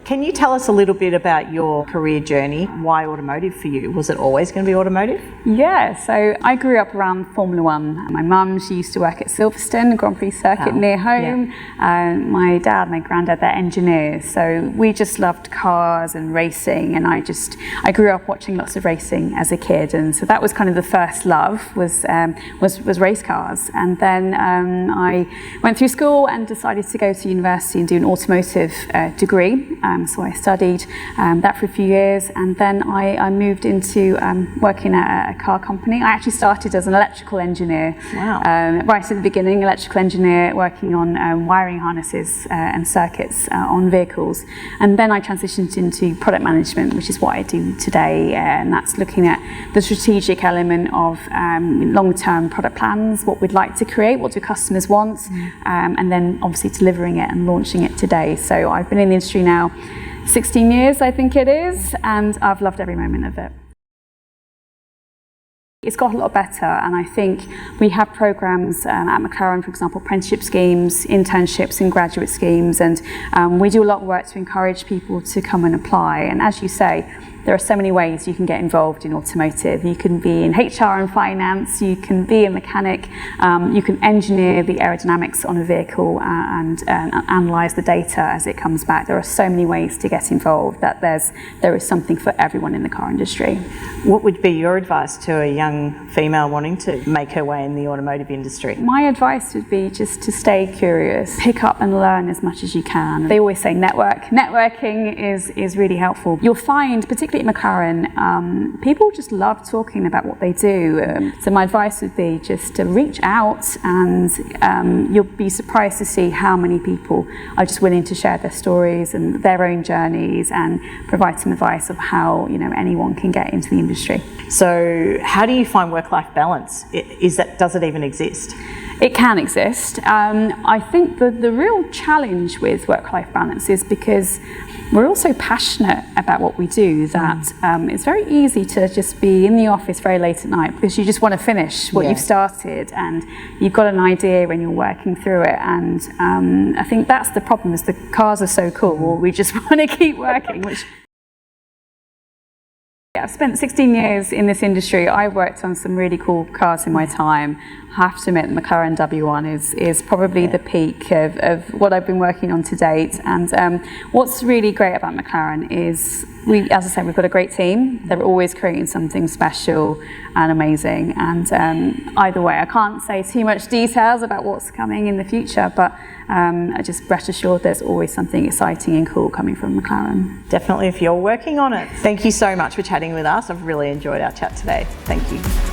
Can you tell us a little bit about your career journey? Why automotive for you? Was it always going to be automotive? Yeah, so I grew up around Formula One. My mum, she used to work at Silverstone, Grand Prix circuit near home. Yeah. My dad, my granddad, they're engineers. So we just loved cars and racing, and I grew up watching lots of racing as a kid, and so that was kind of the first love was race cars. And then I went through school and decided to go to university and do an automotive degree. So I studied that for a few years, and then I moved into working at a car company. I actually started as an electrical engineer. Wow. Right at the beginning, electrical engineer working on wiring harnesses and circuits on vehicles. And then I transitioned into product management, which is what I do today, and that's looking at the strategic element of long-term product plans, what we'd like to create, what do customers want, and then obviously delivering it and launching it today. So I've been in the industry now 16 years, I think it is, and I've loved every moment of it. It's got a lot better, and I think we have programs at McLaren, for example, apprenticeship schemes, internships and graduate schemes, and we do a lot of work to encourage people to come and apply. And as you say, there are so many ways you can get involved in automotive. You can be in HR and finance, you can be a mechanic, you can engineer the aerodynamics on a vehicle and analyse the data as it comes back. There are so many ways to get involved that there is something for everyone in the car industry. What would be your advice to a young female wanting to make her way in the automotive industry? My advice would be just to stay curious, pick up and learn as much as you can. They always say network. Networking is really helpful. You'll find, particularly at McLaren, people just love talking about what they do. So my advice would be just to reach out, and you'll be surprised to see how many people are just willing to share their stories and their own journeys and provide some advice of how anyone can get into the industry. So how do you find work-life balance? Does it even exist? It can exist. I think the real challenge with work-life balance is because we're all so passionate about what we do that it's very easy to just be in the office very late at night because you just want to finish what you've started, and you've got an idea when you're working through it. And I think that's the problem, is the cars are so cool, we just want to keep working, which... I've spent 16 years in this industry. I've worked on some really cool cars in my time. I have to admit, the McLaren W1 is probably the peak of what I've been working on to date. And what's really great about McLaren is, as I said, we've got a great team. They're always creating something special and amazing. And either way, I can't say too much details about what's coming in the future, but I just rest assured there's always something exciting and cool coming from McLaren. Definitely, if you're working on it. Thank you so much for chatting with us. I've really enjoyed our chat today. Thank you.